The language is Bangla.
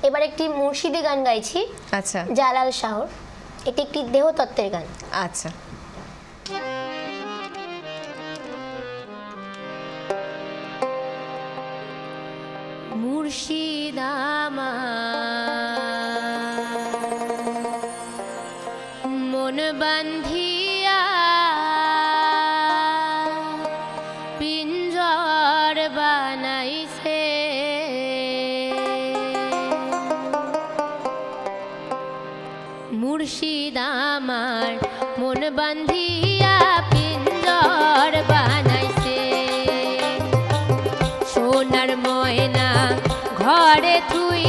এবার একটি মুর্শিদি গান গাইছি। আচ্ছা, জালাল শাহর। এটি একটি দেহতত্ত্বের গান। আচ্ছা। মুর্শিদ আমার মন বান্ধিয়া পিঞ্জর বানাইছে, মুর্শিদ আমার মন বান্ধিয়া পিঞ্জর বানাইছে, সোনার ময়না ঘরে তুই